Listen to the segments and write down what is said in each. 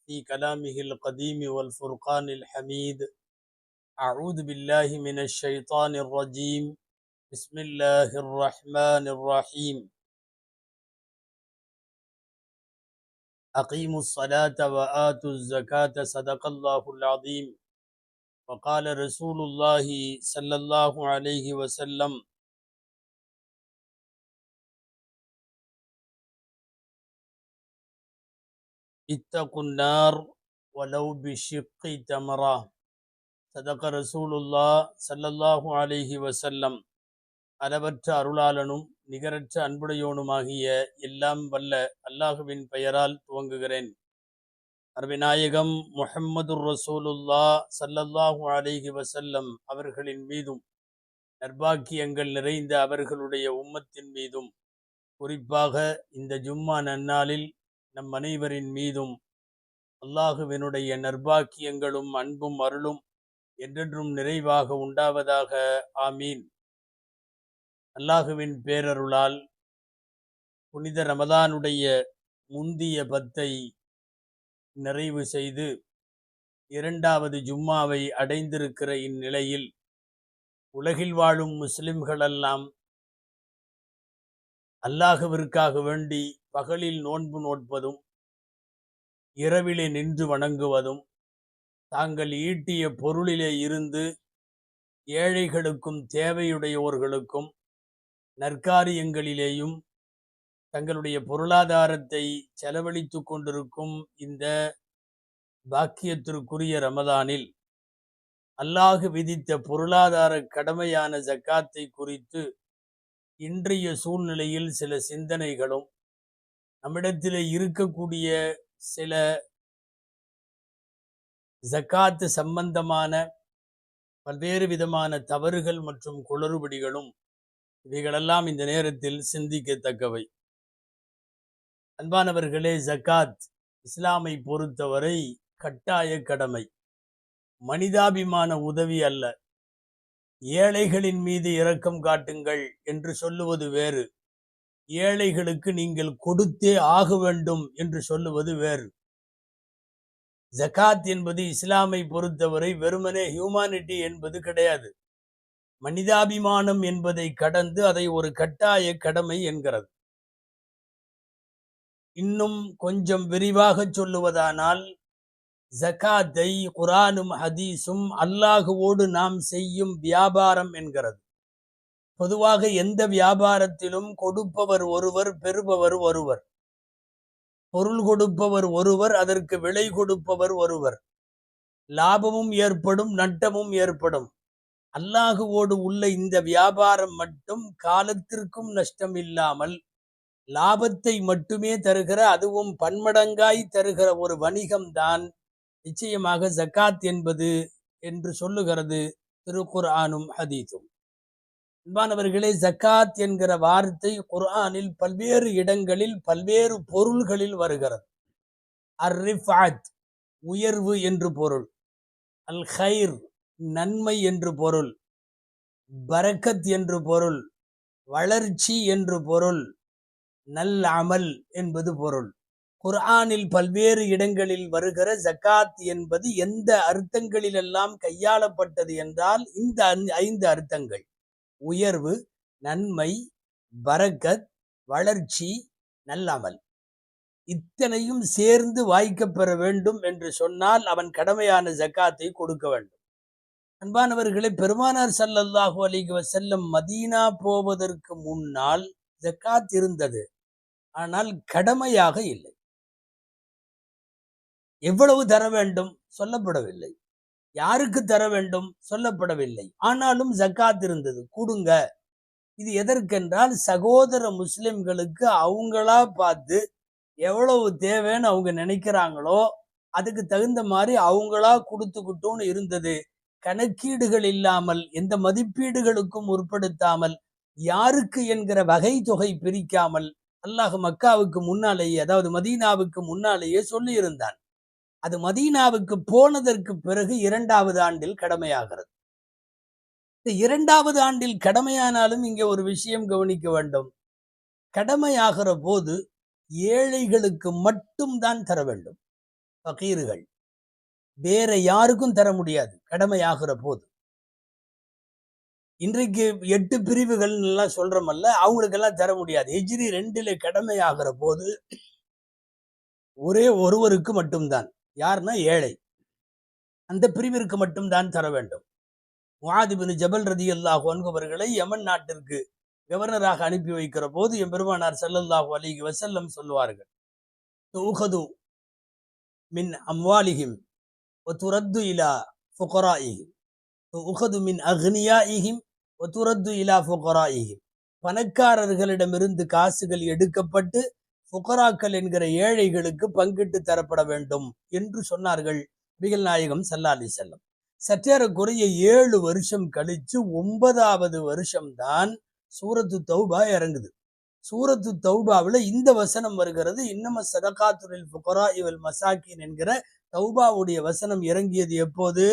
في كلامه القديم والفرقان الحميد. أعوذ بالله من الشيطان الرجيم. بسم الله الرحمن الرحيم. أقيموا الصلاة وآتوا الزكاة صدق الله العظيم. وقال رسول الله صلى الله عليه وسلم: اتقوا النار ولو بشق تمرة. صدق رسول الله صلى الله عليه وسلم. அளவற்ற அருளாளனும் நிகரற்ற அன்புடையோனுமாகிய எல்லாம் வல்ல அல்லாஹுவின் பெயரால் துவங்குகிறேன். அருமைநாயகம் முஹம்மதுர் ரசூலுல்லா ஸல்லல்லாஹு அலைஹி வஸல்லம் அவர்களின் மீதும் நற்பாக்கியங்கள் நிறைந்த அவர்களுடைய உம்மத்தின் மீதும் குறிப்பாக இந்த ஜும்மா நன்னாளில் நம் அனைவரின் மீதும் அல்லாஹுவினுடைய நற்பாக்கியங்களும் அன்பும் அருளும் என்றென்றும் நிறைவாக உண்டாவதாக. ஆமீன். அல்லாஹுவின் பேரருளால் புனித ரமதானுடைய முந்திய பத்தை நிறைவு செய்து இரண்டாவது ஜும்மாவை அடைந்திருக்கிற இந்நிலையில் உலகில் வாழும் முஸ்லிம்களெல்லாம் அல்லாஹுவிற்காக வேண்டி பகலில் நோன்பு நோட்பதும் இரவிலே நின்று வணங்குவதும் தாங்கள் ஈட்டிய பொருளிலே இருந்து ஏழைகளுக்கும் தேவையுடையோர்களுக்கும் நற்காரியங்களிலேயும் தங்களுடைய பொருளாதாரத்தை செலவழித்து கொண்டிருக்கும் இந்த பாக்கியத்திற்குரிய ரமதானில் அல்லாஹ் விதித்த பொருளாதார கடமையான ஜக்காத்தை குறித்து இன்றைய சூழ்நிலையில் சில சிந்தனைகளும் நம்மிடத்தில் இருக்கக்கூடிய சில ஜக்காத்து சம்பந்தமான பல்வேறு விதமான தவறுகள் மற்றும் குளறுபடிகளும் இவைகளெல்லாம் இந்த நேரத்தில் சிந்திக்கத்தக்கவை. அன்பானவர்களே, ஜக்காத் இஸ்லாமை பொறுத்தவரை கட்டாய கடமை, மனிதாபிமான உதவி அல்ல. ஏழைகளின் மீது இரக்கம் காட்டுங்கள் என்று சொல்லுவது வேறு, ஏழைகளுக்கு நீங்கள் கொடுத்தே ஆக வேண்டும் என்று சொல்லுவது வேறு. ஜக்காத் என்பது இஸ்லாமை பொறுத்தவரை வெறுமனே ஹியூமானிட்டி என்பது கிடையாது. மனிதாபிமானம் என்பதை கடந்து அதை ஒரு கட்டாய கடமை என்கிறது. இன்னும் கொஞ்சம் விரிவாக சொல்லுவதானால் ஜக்காத்தை குர்ஆனும் ஹதீஸும் அல்லாஹுவோடு நாம் செய்யும் வியாபாரம் என்கிறது. பொதுவாக எந்த வியாபாரத்திலும் கொடுப்பவர் ஒருவர், பெறுபவர் ஒருவர். பொருள் கொடுப்பவர் ஒருவர், அதற்கு விலை கொடுப்பவர் ஒருவர். லாபமும் ஏற்படும், நட்டமும் ஏற்படும். அல்லாஹுவோடு உள்ள இந்த வியாபாரம் மட்டும் காலத்திற்கும் நஷ்டம் இல்லாமல் லாபத்தை மட்டுமே தருகிற, அதுவும் பன்மடங்காய் தருகிற ஒரு வணிகம்தான் நிச்சயமாக ஜக்காத் என்பது என்று சொல்லுகிறது திருக்குர்ஆனும் ஹதீஸும். அன்பானவர்களே, ஜக்காத் என்கிற வார்த்தை குர்ஆனில் பல்வேறு இடங்களில் பல்வேறு பொருள்களில் வருகிறது. அர்-ரிஃஅத் உயர்வு என்று பொருள், அல் ஹைர் நன்மை என்று பொருள், பரக்கத் என்று பொருள், வளர்ச்சி என்று பொருள், நல் அமல் என்பது பொருள். குர்ஆனில் பல்வேறு இடங்களில் வருகிற ஜக்காத் என்பது எந்த அர்த்தங்களிலெல்லாம் கையாளப்பட்டது என்றால் இந்த 5 அர்த்தங்கள்: உயர்வு, நன்மை, பரக்கத், வளர்ச்சி, நல்லமல். இத்தனையும் சேர்ந்து வாய்க்கப்பெற வேண்டும் என்று சொன்னால் அவன் கடமையான ஜக்காத்தை கொடுக்க வேண்டும். அன்பானவர்களே, பெருமானார் ஸல்லல்லாஹு அலைஹி வஸல்லம் மதீனா போவதற்கு முன்னால் ஜக்காத் இருந்தது, ஆனால் கடமையாக இல்லை. எவ்வளவு தர வேண்டும் சொல்லப்படவில்லை, யாருக்கு தர வேண்டும் சொல்லப்படவில்லை. ஆனாலும் ஜக்காத் இருந்தது, கொடுங்க. இது எதற்கென்றால் சகோதர முஸ்லிம்களுக்கு அவங்களா பார்த்து எவ்வளவு தேவைன்னு அவங்க நினைக்கிறாங்களோ அதுக்கு தகுந்த மாதிரி அவங்களா கொடுத்துக்கிட்டோன்னு இருந்தது. கணக்கீடுகள் இல்லாமல், எந்த மதிப்பீடுகளுக்கும் உட்படுத்தாமல், யாருக்கு என்கிற வகை தொகை பிரிக்காமல் அல்லாஹ் மக்காவுக்கு முன்னாலேயே, அதாவது மதீனாவுக்கு முன்னாலேயே சொல்லி இருந்தான். அது மதீனாவுக்கு போனதற்கு பிறகு 2வது ஆண்டில் கடமையாகிறது. இந்த 2வது ஆண்டில் கடமையானாலும் இங்கே ஒரு விஷயம் கவனிக்க வேண்டும். கடமையாகிற போது ஏழைகளுக்கு மட்டும் தான் தர வேண்டும். ஃபகீர்கள். வேற யாருக்கும் தர முடியாது கடமையாகிற போது. இன்றைக்கு 8 பிரிவுகள் எல்லாம் சொல்றோமல்ல, அவங்களுக்கெல்லாம் தர முடியாது. ஹிஜ்ரி 2ல கடமையாகிற போது ஒரே ஒருவருக்கு மட்டும்தான். யாருன்னா ஏழை. அந்த பிரிவிற்கு மட்டும்தான் தர வேண்டும். முஆத் இப்னு ஜபல் ரலியல்லாஹு அன்ஹு அவர்களை யமன் நாட்டிற்கு கவர்னராக அனுப்பி வைக்கிற போது எம்பெருமானார் ஸல்லல்லாஹு அலைஹி வஸல்லம் சொல்வார்கள், தூஹது மின் அம்வாலிஹிம் வ துரத்து இலா ஃபுகராஇஹிம், தூஹது மின் அக்னியாஇஹிம் வ துரத்து இலா ஃபுகராஇஹிம். பணக்காரர்களிடமிருந்து காசுகள் எடுக்கப்பட்டு ஃபுகராக்கள் என்கிற ஏழைகளுக்கு பங்கிட்டு தரப்பட வேண்டும் என்று சொன்னார்கள் நபிகள் நாயகம் ஸல்லல்லாஹு அலைஹி வஸல்லம். சற்றேறக்குறைய 7 வருஷம் கழிச்சு 9வது வருஷம்தான் சூரத்து தௌபா இறங்குது. சூரத்து தௌபாவில் இந்த வசனம் வருகிறது, இன்னம ஸதகாத்துல் ஃபுகராஇ வல் மசாகின் என்கிற தௌபாவுடைய வசனம் இறங்கியது எப்போது?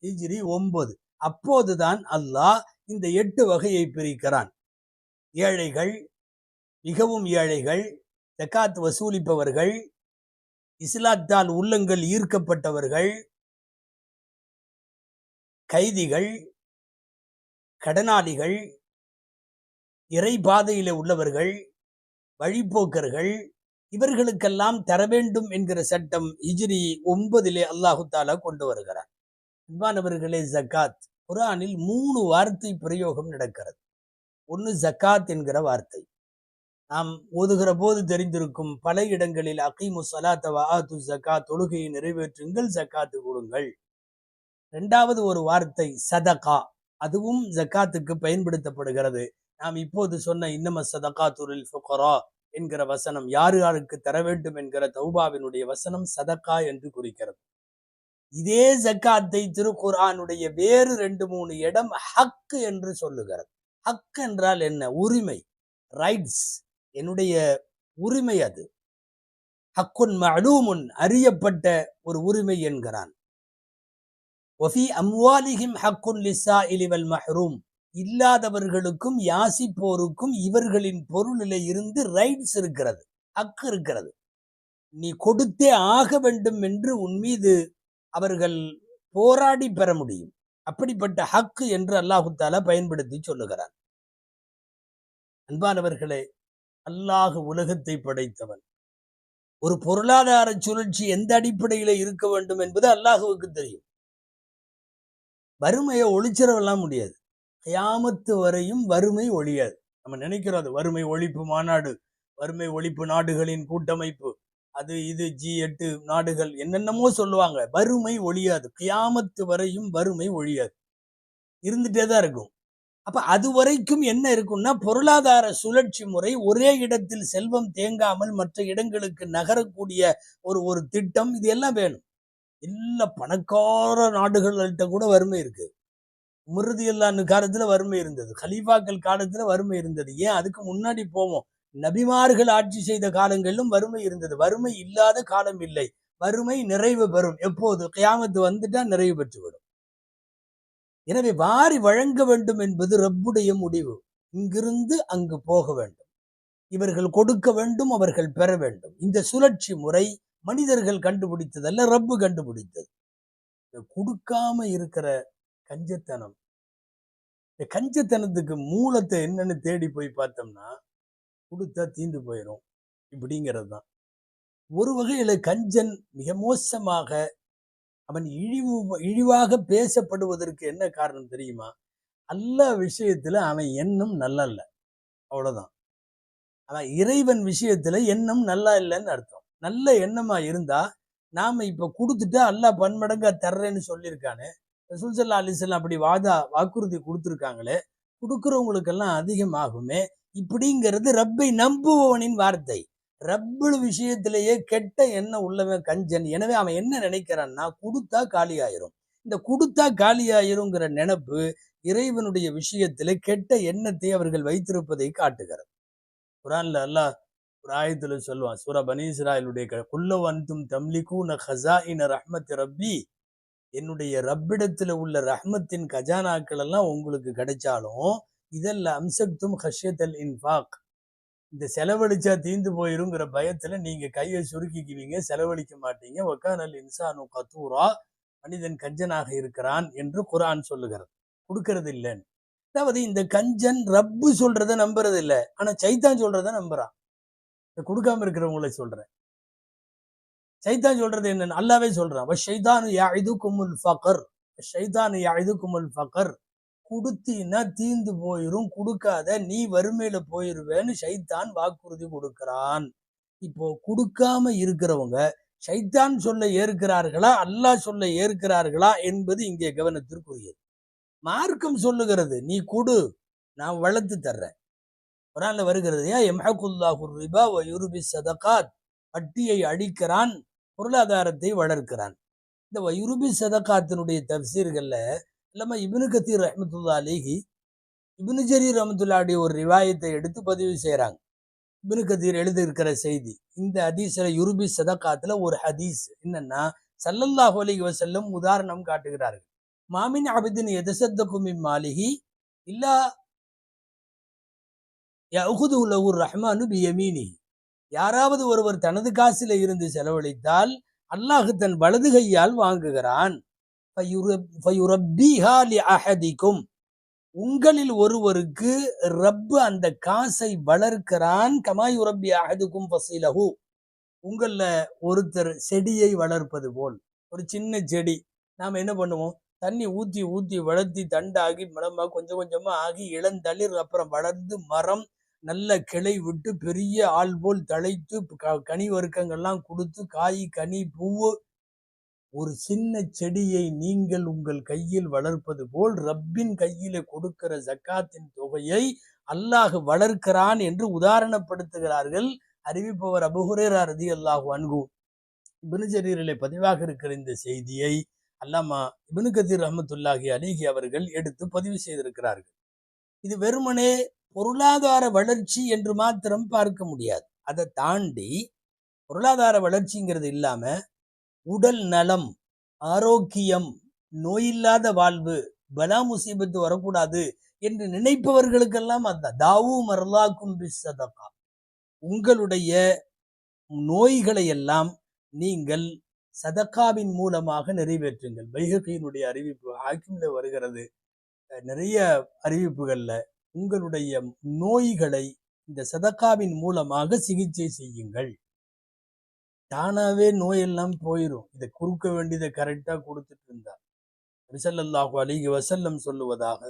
ஹிஜ்ரி 9. அப்போதுதான் அல்லாஹ் இந்த 8 வகையை பிரிக்கிறான். ஏழைகள், மிகவும் ஏழைகள், ஜகாத் வசூலிப்பவர்கள், இஸ்லாத்தால் உள்ளங்கள் ஈர்க்கப்பட்டவர்கள், கைதிகள், கடனாளிகள், இறை பாதையிலே உள்ளவர்கள், வழிப்போக்கர்கள், இவர்களுக்கெல்லாம் தர வேண்டும் என்கிற சட்டம் ஹிஜ்ரி 9லே அல்லாஹு தாலா கொண்டு வருகிறார். அன்பானவர்களே, ஜகாத் குர்ஆனில் 3 வார்த்தை பிரயோகம் நடக்கிறது. ஒன்று ஜகாத் என்கிற வார்த்தை. நாம் ஓதுகிற போது தெரிந்திருக்கும், பல இடங்களில் அகீமு ஸலாத்த வ ஆத்து ஜகாத், தொழுகையை நிறைவேற்றுங்கள், ஜகாத்து கொடுங்கள். 2வது ஒரு வார்த்தை சதகா, அதுவும் ஜகாத்துக்கு பயன்படுத்தப்படுகிறது. நாம் இப்போது சொன்ன இன்னம ஸதகாத்துல் ஃபுகரா என்கிற வசனம், யார் யாருக்கு தர வேண்டும் என்கிற தௌபாவினுடைய வசனம் சதகா என்று குறிக்கிறது. இதே ஜகாத்தை திருக்குர்ஆனுடைய வேறு 2-3 இடம் ஹக் என்று சொல்லுகிறது. ஹக் என்றால் என்ன? உரிமை, ரைட்ஸ், என்னுடைய உரிமை. அது ஹக்குன் மஅலூமுன், அறியப்பட்ட ஒரு உரிமை என்கிறான். வஃபி அம்வாலிஹிம் ஹக்குன் லிஸ்ஸாயிலி வல் மஹ்ரூம், இல்லாதவர்களுக்கும் யாசிப்போருக்கும் இவர்களின் பொருளிலே இருந்து ரைட்ஸ் இருக்கிறது, ஹக் இருக்கிறது. நீ கொடுத்தே ஆக வேண்டும் என்று உன் மீது அவர்கள் போராடி பெற முடியும். அப்படிப்பட்ட ஹக் என்று அல்லாஹு தஆலா பயன்படுத்தி சொல்லுகிறார். அன்பானவர்களே, அல்லாஹ் உலகத்தை படைத்தவன். ஒரு பொருளாதார சுழற்சி எந்த அடிப்படையில் இருக்க வேண்டும் என்பது அல்லாஹுவுக்கு தெரியும். வறுமையை ஒழிச்சிடலாம் முடியாது. கியாமத்து வரையும் வறுமை ஒழியாது. நம்ம நினைக்கிறோம் அது வறுமை ஒழிப்பு மாநாடு, வறுமை ஒழிப்பு நாடுகளின் கூட்டமைப்பு, அது இது G8 நாடுகள் என்னென்னமோ சொல்லுவாங்க. வறுமை ஒழியாது. கியாமத்து வரையும் வறுமை ஒழியாது, இருந்துட்டே தான் இருக்கும். அப்ப அது வரைக்கும் என்ன இருக்கும்னா, பொருளாதார சுழற்சி முறை, ஒரே இடத்தில் செல்வம் தேங்காமல் மற்ற இடங்களுக்கு நகரக்கூடிய ஒரு திட்டம், இது எல்லாம் வேணும். எல்லா பணக்கார நாடுகள்கிட்ட கூட வறுமை இருக்கு. உமர் ரலியல்லாஹு அன்ஹு காலத்துல வறுமை இருந்தது, கலீஃபாக்கள் காலத்துல வறுமை இருந்தது. ஏன் அதுக்கு முன்னாடி போவோம், நபிமார்கள் ஆட்சி செய்த காலங்களிலும் வறுமை இருந்தது. வறுமை இல்லாத காலம் இல்லை. வறுமை நிறைவு பெறும். எப்போது? கியாமத்து வந்துட்டா நிறைவு பெற்றுவிடும். எனவே வாரி வழங்க வேண்டும் என்பது ரப்புடைய முடிவு. இங்கிருந்து அங்கு போக வேண்டும், இவர்கள் கொடுக்க வேண்டும், அவர்கள் பெற வேண்டும். இந்த சுழற்சி முறை மனிதர்கள் கண்டுபிடித்ததல்ல, ரப்பு கண்டுபிடித்தது. கொடுக்காம இருக்கிற கஞ்சத்தனம், இந்த கஞ்சத்தனத்துக்கு மூலத்தை என்னன்னு தேடி போய் பார்த்தோம்னா, கொடுத்தா தீந்து போயிடும் இப்படிங்கிறது தான். ஒரு வகையில கஞ்சன் மிக மோசமாக, அவன் இழிவாக பேசப்படுவதற்கு என்ன காரணம் தெரியுமா? அல்லாஹ் விஷயத்துல அவன் எண்ணம் நல்லா இல்லை, அவ்வளவுதான். அவன் இறைவன் விஷயத்துல எண்ணம் நல்லா இல்லைன்னு அர்த்தம். நல்ல எண்ணமா இருந்தா நாம இப்ப கொடுத்துட்டா அல்லாஹ் பன்மடங்கா தர்றேன்னு சொல்லியிருக்கானே, ரசூல் ஸல்லல்லாஹு அலைஹி வஸல்லம் அப்படி வாக்குறுதி கொடுத்துருக்காங்களே, கொடுக்குறவங்களுக்கெல்லாம் அதிகமாகுமே, இப்படிங்கிறது ரப்பை நம்புபவனின் வார்த்தை. ரப்பு விஷயத்திலேயே கெட்ட எண்ணம் உள்ளவன் கஞ்சன். எனவே அவன் என்ன நினைக்கிறான்னா, கொடுத்தா காலி ஆயிரும். இந்த கொடுத்தா காலி ஆயிருங்கிற நினைப்பு இறைவனுடைய விஷயத்திலே கெட்ட எண்ணத்தை அவர்கள் வைத்திருப்பதை காட்டுகிறது. குர்ஆன்ல அல்லாஹ் ஒரு ஆயத்துல சொல்லுவான், சூரா பனி இஸ்ராயிலுடைய குல்லு அன்தும் தம்லிகூன கஸாயின ரஹ்மத் ரப்பி, என்னுடைய ரப்பிடத்துல உள்ள ரஹ்மத்தின் கஜானாக்கள் எல்லாம் உங்களுக்கு கிடைச்சாலும், இதெல்லாம் அம்சக்தும் ஹஷ்யத்தல் இன்ஃபாக், இந்த செலவழிச்சா தீந்து போயிருங்கிற பயத்துல நீங்க கையை சுருக்கிக்குவீங்க, செலவழிக்க மாட்டீங்க. வக்கானல் இன்சானு கத்தூரா, மனிதன் கஞ்சனாக இருக்கிறான் என்று குர்ஆன் சொல்லுகிறது. கொடுக்கறது இல்லைன்னு. அதாவது இந்த கஞ்சன் ரப்பு சொல்றதை நம்புறது இல்லை, ஆனா சைத்தான் சொல்றதை நம்புறான். கொடுக்காம இருக்கிறவங்களை சொல்றேன். சைத்தான் சொல்றது என்னன்னு அல்லாவே சொல்றான். வஷைத்தானு யஇதுகுமுல் ஃபக்ர், வஷைத்தானு யஇதுகுமுல் ஃபக்ர். கொடுத்தீன்னா தீந்து போயிரும், கொடுக்காத நீ வறுமையில போயிருவேன்னு சைத்தான் வாக்குறுதி கொடுக்கிறான். இப்போ கொடுக்காம இருக்கிறவங்க சைத்தான் சொல்ல ஏற்கிறார்களா, அல்லாஹ் சொல்ல ஏற்கிறார்களா என்பது இங்கே கவனத்திற்குரியது. மார்க்கம் சொல்லுகிறது நீ கொடு, நான் வளர்த்து தர்றேன். குர்ஆன்ல வருகிறது, யம்ஹகுல்லாஹு ரிபா வ யுர்பி ஸதகாத். வட்டியை அழிக்கிறான், பொருளாதாரத்தை வளர்க்கிறான். இந்த வயுருபி சதகாத்தினுடைய தப்சீர்கள்ல இல்லாம இப்னு கத்தீர் ரஹ்மத்துல்லாஹி அலைஹி, இப்னு ஜரீர் ரஹ்மத்துல்லாஹி ஒரு ரிவாயத்தை எடுத்து பதிவு செய்யறாங்க. இப்னு கத்தீர் எழுதியிருக்கிற செய்தி, இந்த ஹதீஸ்ல யுருபி சதகாத்துல ஒரு ஹதீஸ் என்னன்னா, ஸல்லல்லாஹு அலைஹி வஸல்லம் உதாரணம் காட்டுகிறார்கள். மாமின் அப்தின் யதஸத்தகு மின் மாலிஹி இல்லா யஅகுது லஹு ரஹ்மானு பியமீனிஹி. யாராவது ஒருவர் தனது காசில இருந்து செலவழித்தால் அல்லாஹ் தன் வலது கையால் வாங்குகிறான். உங்களில் ஒருவருக்கு ரப்பு அந்த காசை வளர்க்கிறான். கமாயுரப்பி அஹதுக்கும் ஃபஸீலஹு. உங்கள ஒருத்தர் செடியை வளர்ப்பது போல், ஒரு சின்ன செடி நாம் என்ன பண்ணுவோம், தண்ணி ஊற்றி ஊற்றி வளர்த்தி தண்டாகி மரமா கொஞ்சம் கொஞ்சமா ஆகி இளந்தளிர், அப்புறம் வளர்ந்து மரம் நல்ல கிளை விட்டு பெரிய ஆள் போல் தழைத்து கனி வர்க்கங்கள்லாம் கொடுத்து காய் கனி பூவு, ஒரு சின்ன செடியை நீங்கள் உங்கள் கையில் வளர்ப்பது போல் ரப்பின் கையில கொடுக்கிற ஜக்காத்தின் தொகையை அல்லாஹ் வளர்க்கிறான் என்று உதாரணப்படுத்துகிறார்கள். அறிவிப்பவர் அபூ ஹுரைரா ரலியல்லாஹு அன்ஹு. இப்னு ஜரீரிலே பதிவாக இருக்கிற இந்த செய்தியை அல்லாமா இப்னு கத்தீர் ரஹ்மத்துல்லாஹி அலைஹி அவர்கள் எடுத்து பதிவு செய்திருக்கிறார்கள். இது வெறுமனே பொருளாதார வளர்ச்சி என்று மாத்திரம் பார்க்க முடியாது. அதை தாண்டி பொருளாதார வளர்ச்சிங்கிறது இல்லாம உடல் நலம், ஆரோக்கியம், நோயில்லாத வாழ்வு, பலா முசீபத்து வரக்கூடாது என்று நினைப்பவர்களுக்கெல்லாம் அந்த தாவு மர்லாக்கும் பிஸ்ஸதகா. உங்களுடைய நோய்களை எல்லாம் நீங்கள் சதக்காவின் மூலமாக நிறைவேற்றுங்கள். பைஹகியினுடைய அறிவிப்பு, ஹாக்கிம்ல வருகிறது. நிறைய அறிவிப்புகள்ல உங்களுடைய நோய்களை இந்த சதக்காவின் மூலமாக சிகிச்சை செய்யுங்கள். தானாவே நோயெல்லாம் போயிடும். இதை கொடுக்க வேண்டியதை கரெக்டா கொடுத்துட்டு இருந்தார். நபி ஸல்லல்லாஹு அலைஹி வஸல்லம் சொல்லுவதாக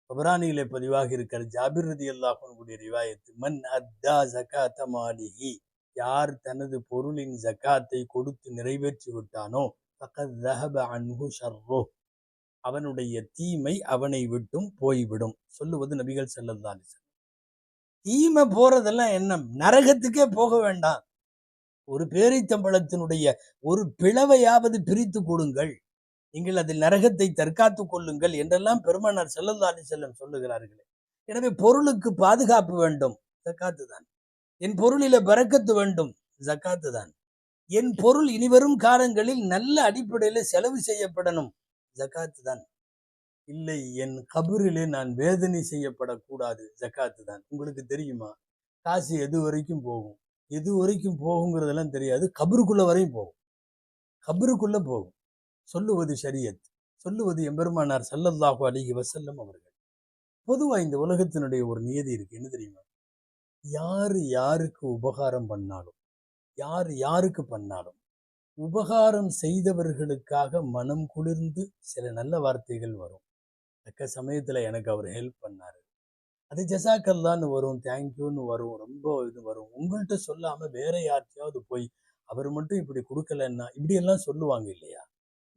தபரானியிலே பதிவாக இருக்கிற ஜாபிர் ரலியல்லாஹு அன்ஹுடைய ரிவாயத்து, மன் அத்தா ஜகாத மாலிஹி, யார் தனது பொருளின் ஜகாத்தை கொடுத்து நிறைவேற்றி விட்டானோ, ஃபகத் ذهب عنه ஷர்ரு, அவனுடைய தீமை அவனை விட்டும் போய்விடும். சொல்லுவது நபிகள் ஸல்லல்லாஹு அலைஹி வஸல்லம். தீமை போறதெல்லாம் என்ன, நரகத்துக்கே போக வேண்டாம், ஒரு பேரித்தம்பளத்தினுடைய ஒரு பிளவையாவது பிரித்து கொடுங்கள், நீங்கள் அதில் நரகத்தை தற்காத்துக் கொள்ளுங்கள் என்றெல்லாம் பெருமானார் ஸல்லல்லாஹு அலைஹி வஸல்லம் சொல்லுகிறார்களே. எனவே பொருளுக்கு பாதுகாப்பு வேண்டும், ஜக்காத்து தான். என் பொருளில பரக்கத்து வேண்டும், ஜக்காத்து தான். என் பொருள் இனிவரும் காலங்களில் நல்ல அடிப்படையில செலவு செய்யப்படணும், ஜக்காத்து தான். இல்லை, என் கபரிலே நான் வேதனை செய்யப்படக்கூடாது, ஜக்காத்து தான். உங்களுக்கு தெரியுமா, காசு எது வரைக்கும் போகும், எது வரைக்கும் போகுங்கிறதெல்லாம் தெரியாது, கபருக்குள்ள வரையும் போகும், கபருக்குள்ள போகும். சொல்லுவது ஷரியத், சொல்லுவது எம்பெருமானார் ஸல்லல்லாஹு அலைஹி வஸல்லம் அவர்கள். பொதுவா இந்த உலகத்தினுடைய ஒரு நியதி இருக்கு, என்ன தெரியுமா, யாரு யாருக்கு உபகாரம் பண்ணாலும், யார் யாருக்கு பண்ணாலும் உபகாரம் செய்தவர்களுக்காக மனம் குளிர்ந்து சில நல்ல வார்த்தைகள் வரும். தக்க சமயத்துல எனக்கு அவர் ஹெல்ப் பண்ணாரு, அது ஜஸாக்கல்லான்னு வரும், தேங்க்யூன்னு வரும், ரொம்ப இது வரும். உங்கள்கிட்ட சொல்லாம வேற யார்கிட்டயாவது போய் அவர் மட்டும் இப்படி கொடுக்கலன்னா இப்படி எல்லாம் சொல்லுவாங்க இல்லையா.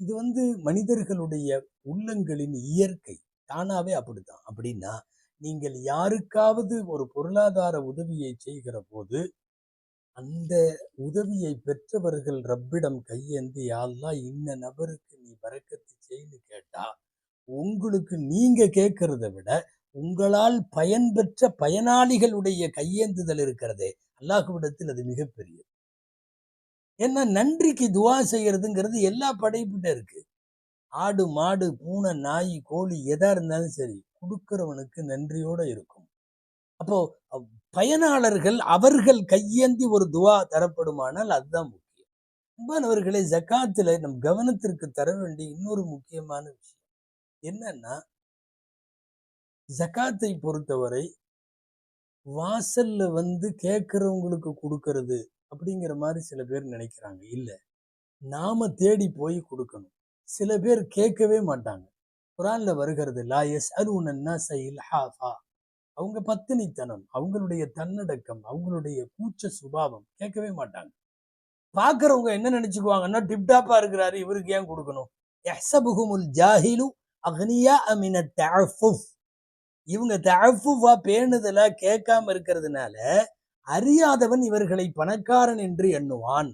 இது மனிதர்களுடைய உள்ளங்களின் இயற்கை, தானாவே அப்படித்தான். அப்படின்னா நீங்கள் யாருக்காவது ஒரு பொருளாதார உதவியை செய்கிற போது அந்த உதவியை பெற்றவர்கள் ரப்பிடம் கையேந்தி, யா அல்லாஹ் இன்ன நபருக்கு நீ பரக்கத்து செய்து கேட்டா, உங்களுக்கு நீங்க கேட்கறத விட உங்களால் பயன்பெற்ற பயனாளிகளுடைய கையேந்துதல் இருக்கிறதே, அல்லாஹ்விடத்தில் அது மிகப்பெரியது. ஏன்னா நன்றிக்கு துவா செய்யறதுங்கிறது எல்லா படைப்புட்ட இருக்கு. ஆடு மாடு பூனை நாய் கோழி எதா இருந்தாலும் சரி, கொடுக்கிறவனுக்கு நன்றியோட இருக்கும். அப்போ பயனாளர்கள் அவர்கள் கையேந்தி ஒரு துவா தரப்படுமானால் அதுதான் முக்கியம். அன்பானவர்களே, ஜகாத்துல நம் கவனத்திற்கு தர வேண்டிய இன்னொரு முக்கியமான விஷயம் என்னன்னா, ஜகாத்தை பொறுத்தவரை வாசல்ல வந்து கேட்கிறவங்களுக்கு கொடுக்கறது அப்படிங்கிற மாதிரி சில பேர் நினைக்கிறாங்க. இல்ல, நாம தேடி போய் கொடுக்கணும். சில பேர் கேட்கவே மாட்டாங்க. குர்ஆன்ல வருகிறது, லா யஸ்அலூன அன்னாஸ இல்ஹாஃபா. அவங்க பத்தினித்தனம், அவங்களுடைய தன்னடக்கம், அவங்களுடைய கூச்ச சுபாவம் கேட்கவே மாட்டாங்க. பார்க்கறவங்க என்ன நினைச்சுக்குவாங்கன்னா, டிப்டாப்பா இருக்கிறாரு, இவருக்கு ஏன் கொடுக்கணும்? யஹ்சபுஹுமுல் ஜாஹிலு அக்னியா மினத் தஅஃபுஃப். இவங்க தஅஃபுஃபா பேணுதலா கேட்காம இருக்கிறதுனால அறியாதவன் இவர்களை பணக்காரன் என்று எண்ணுவான்.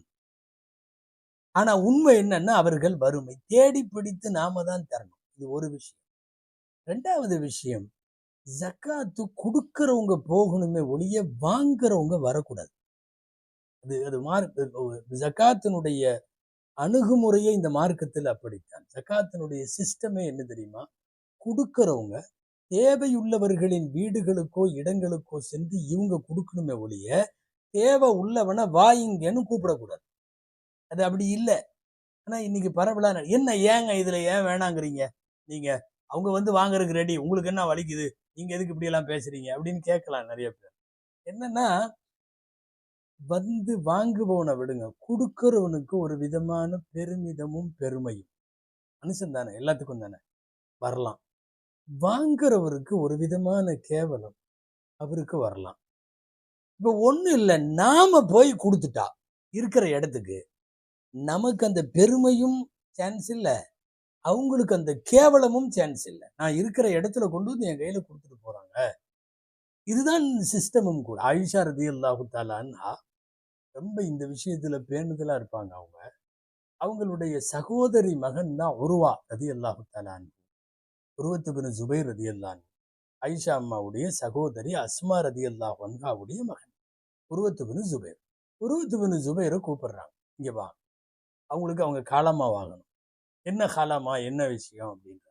ஆனா உண்மை என்னன்னா, அவர்கள் வறுமை. தேடி பிடித்து நாம தான் தரணும். இது ஒரு விஷயம். 2வது விஷயம், ஜக்காத்து கொடுக்கறவங்க போகணுமே ஒழிய வாங்குறவங்க வரக்கூடாது. அது அது ஜக்காத்தினுடைய அணுகுமுறையே இந்த மார்க்கத்தில் அப்படித்தான். ஜக்காத்தினுடைய சிஸ்டமே என்ன தெரியுமா? கொடுக்கறவங்க தேவையுள்ளவர்களின் வீடுகளுக்கோ இடங்களுக்கோ சென்று இவங்க கொடுக்கணுமே ஒழிய தேவை உள்ளவனை வாயிங்கன்னு கூப்பிடக்கூடாது. அது அப்படி இல்லை. ஆனா இன்னைக்கு பரவலா என்ன ஏங்க இதுல ஏன் வேணாங்கிறீங்க? நீங்க அவங்க வந்து வாங்குறதுக்கு ரெடி, உங்களுக்கு என்ன வலிக்குது, நீங்க எதுக்கு இப்படி எல்லாம் பேசுறீங்க அப்படின்னு கேட்கலாம் நிறைய பேர். என்னன்னா, வந்து வாங்குபவனை விடுங்க, கொடுக்கிறவனுக்கு ஒரு விதமான பெருமிதமும் பெருமையும் மனுஷன் தானே, எல்லாத்துக்கும் தானே வரலாம். வாங்குறவருக்கு ஒரு விதமான கேவலம் அவருக்கு வரலாம். இப்ப ஒண்ணு இல்லை, நாம போய் கொடுத்துட்டா இருக்கிற இடத்துக்கு நமக்கு அந்த பெருமையும் சான்ஸ் இல்லை, அவங்களுக்கு அந்த கேவலமும் சான்ஸ் இல்லை. நான் இருக்கிற இடத்துல கொண்டு வந்து என் கையில கொடுத்துட்டு போறாங்க. இதுதான் சிஸ்டமும் கூட. ஆயிஷா ரலியல்லாஹு தஆலா அன்ஹா ரொம்ப இந்த விஷயத்துல பேணுதலா இருப்பாங்க. அவங்களுடைய சகோதரி மகன் தான் உருவா ரலியல்லாஹு தஆலா அன்ஹு. உருவத்து பின் ஜுபைர் ரலியல்லாஹு அன்ஹு. ஆயிஷா அம்மாவுடைய சகோதரி அஸ்மா ரலியல்லாஹு அன்ஹாவுடைய மகன் உருவத்து பின் ஜுபைர். உருவத்து பின் ஜுபைரை கூப்பிடுறாங்க, இங்க வா, அவங்களுக்கு அவங்க காலமா வாங்கணும். என்ன காலமா, என்ன விஷயம் அப்படின்ற,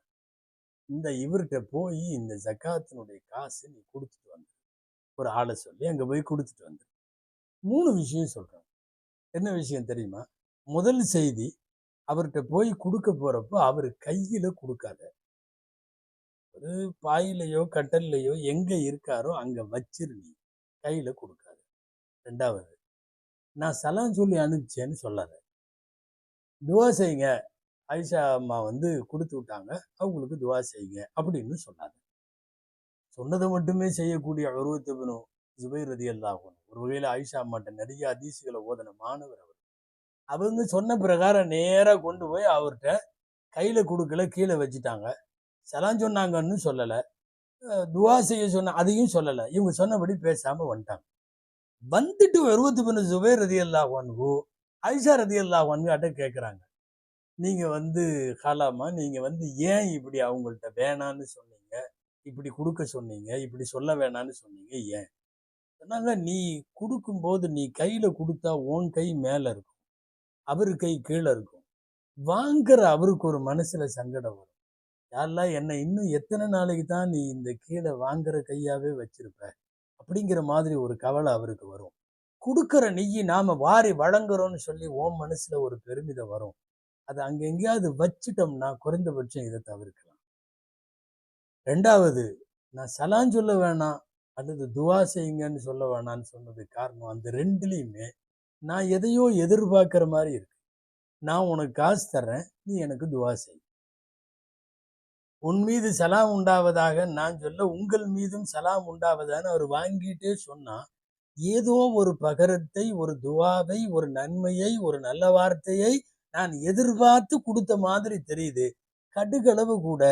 இந்த இவர்கிட்ட போய் இந்த ஜக்காத்தினுடைய காசு நீ கொடுத்துட்டு வந்து, ஒரு ஆளை சொல்லி அங்க போய் கொடுத்துட்டு வந்து 3 விஷயம் சொல்றாங்க. என்ன விஷயம் தெரியுமா? முதல் செய்தி, அவர்கிட்ட போய் கொடுக்க போறப்போ அவர் கையில கொடுக்காத, ஒரு பாயிலையோ கட்டல்லையோ எங்க இருக்காரோ அங்க வச்சிரு, நீ கையில கொடுக்காத. 2வது, நான் சலாம் சொல்லி அனுப்பிச்சேன்னு சொல்லாத, துவா செய்யுங்க, ஆயிஷா அம்மா வந்து கொடுத்து விட்டாங்க, அவங்களுக்கு துவா செய்யுங்க அப்படின்னு சொன்னாங்க. சொன்னதை மட்டுமே செய்யக்கூடிய உருவத்து பின் ஜுபைர் ரலியல்லாஹு அன்ஹு, ஒரு வகையில ஆயிஷா அம்மாட்ட நிறைய ஹதீஸ்களை ஓதன மாணவர் அவர். அவங்க சொன்ன பிரகாரம் நேரா கொண்டு போய் அவர்கிட்ட கையில கொடுக்கல, கீழே வச்சுட்டாங்க. சலாம் சொன்னாங்கன்னு சொல்லல, துவா செய்ய சொன்ன அதையும் சொல்லல. இவங்க சொன்னபடி பேசாம வந்துட்டாங்க. வந்துட்டு உருவத்து பின் ஜுபைர் ரலியல்லாஹு அன்ஹு ஆயிஷா ரலியல்லாஹு அன்ஹாட்ட கேட்கிறாங்க, நீங்க வந்து காலாமா, நீங்க வந்து ஏன் இப்படி அவங்கள்ட்ட வேணான்னு சொன்னீங்க, இப்படி கொடுக்க சொன்னீங்க, இப்படி சொல்ல வேணான்னு சொன்னீங்க, ஏன் சொன்னாங்க? நீ கொடுக்கும்போது நீ கையில கொடுத்தா உன் கை மேல இருக்கும், அவரு கை கீழே இருக்கும். வாங்குற அவருக்கு ஒரு மனசுல சங்கடம் வரும். யாரெல்லாம் என்ன இன்னும் எத்தனை நாளைக்கு தான் நீ இந்த கீழே வாங்குற கையாவே வச்சிருப்ப அப்படிங்கிற மாதிரி ஒரு கவலை அவருக்கு வரும். கொடுக்குற நெய்யை நாம வாரி வழங்குறோம்னு சொல்லி உன் மனசுல ஒரு பெருமிதம் வரும். அது அங்க எங்கேயாவது வச்சிட்டோம்னா குறைந்தபட்சம் இதை தவிர்க்கலாம். 2வது, நான் சலான் சொல்ல வேணாம் அல்லது துவா செய்யுங்கன்னு சொல்ல வேணான்னு சொன்னது காரணம், அந்த 2லையுமே நான் எதையோ எதிர்பார்க்கிற மாதிரி இருக்கு. நான் உனக்கு காசு தர்றேன், நீ எனக்கு துவா செய். உன் மீது சலாம் உண்டாவதாக நான் சொல்ல, உங்கள் மீதும் சலாம் உண்டாவதான்னு அவர் வாங்கிட்டே சொன்னா, ஏதோ ஒரு பகரத்தை, ஒரு துவாவை, ஒரு நன்மையை, ஒரு நல்ல வார்த்தையை நான் எதிர்பார்த்து கொடுத்த மாதிரி தெரியுது. கடுகளவு கூட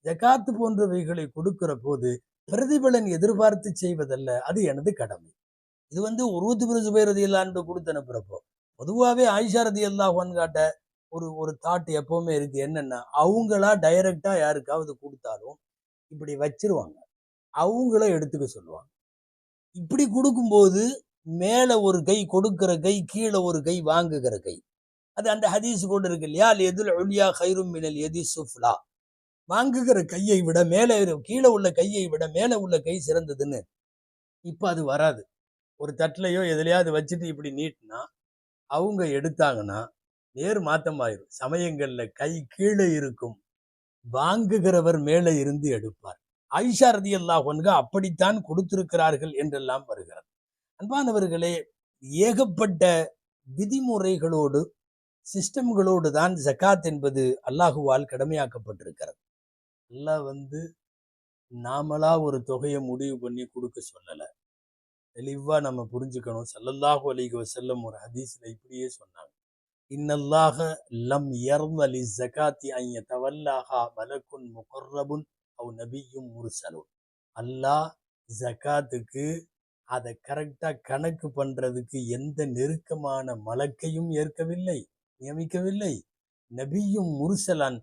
ஜகாத்து போன்றவைகளை கொடுக்கிற போது பிரதிபலன் எதிர்பார்த்து செய்வதல்ல, அது எனது கடமை. இது வந்து உருவத்து பின் ஜுபைர் ரலியல்லாஹு அன்ஹு கொடுத்து அனுப்புறப்போ, பொதுவாகவே ஆயிஷா ரலியல்லாஹு அன்ஹாட்ட ஒரு தாட் எப்பவுமே இருக்கு. என்னன்னா, அவங்களா டைரக்டா யாருக்காவது கொடுத்தாலும் இப்படி வச்சிருவாங்க, அவங்கள எடுத்துக்க சொல்லுவாங்க. இப்படி கொடுக்கும்போது மேல ஒரு கை கொடுக்கிற கை, கீழே ஒரு கை வாங்குகிற கை. அது அந்த ஹதீஸ் கூட இருக்கு இல்லையா, எதுல் உலியா கைரும் மினல் எதி சுஃப்லா. வாங்குகிற கையை விட மேலே கீழே உள்ள கையை விட மேலே உள்ள கை சிறந்ததுன்னு இப்ப அது வராது. ஒரு தட்டுலயோ எதுலயாவது வச்சுட்டு இப்படி நீட்டினா அவங்க எடுத்தாங்கன்னா நேர் மாத்தமாயிரும். சமயங்கள்ல கை கீழே இருக்கும், வாங்குகிறவர் மேலே இருந்து எடுப்பார். ஆயிஷா ரலியல்லாஹு அன்ஹா அப்படித்தான் கொடுத்திருக்கிறார்கள் என்றெல்லாம் வருகிறது. அன்பானவர்களே, ஏகப்பட்ட விதிமுறைகளோடு சிஸ்டம்களோடு தான் ஜகாத் என்பது அல்லாஹுவால் கடமையாக்கப்பட்டிருக்கிறது. அல்லாஹ் நாமளா ஒரு தொகையை முடிவு பண்ணி கொடுக்க சொல்லல. தெளிவா நம்ம புரிஞ்சுக்கணும். ஸல்லல்லாஹு அலைஹி வஸல்லம் ஒரு ஹதீஸ்ல இப்படியே சொன்னாங்க. இன்னல்லாஹ லம் யர்த லிஸ்ஸகாத்தி அன் யதவல்லாஹா மலக்குன் முகர்ரபுன் அவ் நபிய்யும் முர்சலுன். அல்லாஹ் ஜகாத்துக்கு அதை கரெக்டா கணக்கு பண்றதுக்கு எந்த நெருக்கமான மலக்கையும் ஏற்கவில்லை, நியமிக்கவில்லை. நபியும் முர்சலான்,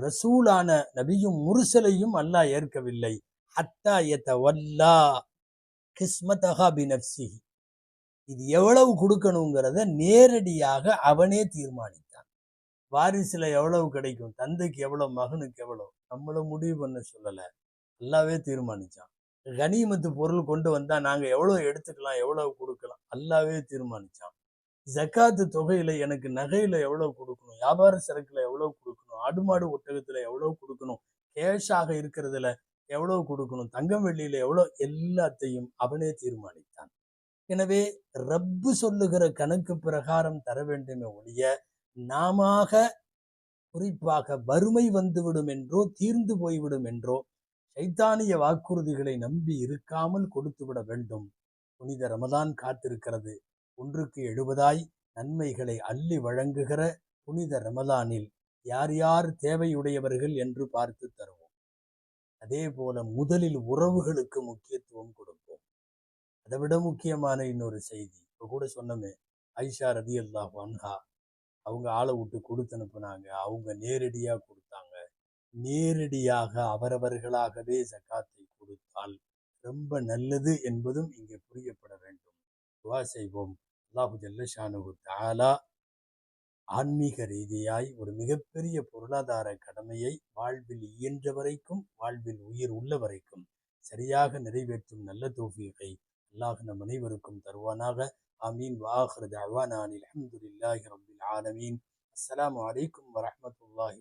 ரசூலான நபியும் முர்சலையும் அல்லாஹ் ஏற்கவில்லை. ஹத்தா யதவல்லா கிஸ்மதஹா பினஃப்ஸிஹி. இது எவ்வளவு கொடுக்கணுங்கிறத நேரடியாக அவனே தீர்மானித்தான். வாரிசுல எவ்வளவு கிடைக்கும், தந்தைக்கு எவ்வளவு, மகனுக்கு எவ்வளவு, நம்மள முடிவு பண்ண சொல்லல, அல்லாவே தீர்மானிச்சான். கனிமத்து பொருள் கொண்டு வந்தா நாங்க எவ்வளவு எடுத்துக்கலாம், எவ்வளவு கொடுக்கலாம், அல்லாவே தீர்மானிச்சான். ஜக்காத்து தொகையில எனக்கு நகையில எவ்வளவு கொடுக்கணும், வியாபார சரக்குல எவ்வளவு கொடுக்கணும், ஆடு மாடு ஒட்டகத்துல எவ்வளவு கொடுக்கணும், கேஷாக இருக்கிறதுல எவ்வளவு கொடுக்கணும், தங்கம் வெள்ளியில எவ்வளவு, எல்லாத்தையும் அவனே தீர்மானித்தான். எனவே ரப்பு சொல்லுகிற கணக்கு பிரகாரம் தர வேண்டுமே ஒழிய நாம குறிப்பாக வறுமை வந்துவிடும் என்றோ தீர்ந்து போய்விடும் என்றோ சைத்தானிய வாக்குறுதிகளை நம்பி இருக்காமல் கொடுத்து விட வேண்டும். புனித ரமதான் காத்திருக்கிறது. 1க்கு 70 நன்மைகளை அள்ளி வழங்குகிற புனித ரமதானில் யார் யார் தேவையுடையவர்கள் என்று பார்த்து தருவோம். அதே போல முதலில் உறவுகளுக்கு முக்கியத்துவம் கொடுப்போம். அதை விட முக்கியமான இன்னொரு செய்தி, இப்ப கூட சொன்னமே, ஆயிஷா ரலியல்லாஹு அன்ஹா அவங்க ஆளை விட்டு கொடுத்து அனுப்புனாங்க. அவங்க நேரடியா கொடுத்தாங்க. நேரடியாக அவரவர்களாகவே ஜகாத்தை கொடுத்தால் ரொம்ப நல்லது என்பதும் இங்கே புரியப்பட வேண்டும். துஆ செய்வோம். அல்லாஹு ஜல்ல ஷானுஹு தஆலா ஆன்மீக ரீதியாய் ஒரு மிகப்பெரிய பொருளாதார கடமையை வாழ்வில் இயன்ற வரைக்கும், வாழ்வில் உயிர் உள்ள வரைக்கும் சரியாக நிறைவேற்றும் நல்ல தௌஃபீகை அல்லாஹ் நம் அனைவருக்கும் தருவானாக. ஆமீன். வஆகிரு தஅவானா அனில் ஹம்துலில்லாஹி ரப்பில் ஆலமீன். அஸ்ஸலாமு அலைக்கும் வரஹ்மத்துல்லாஹி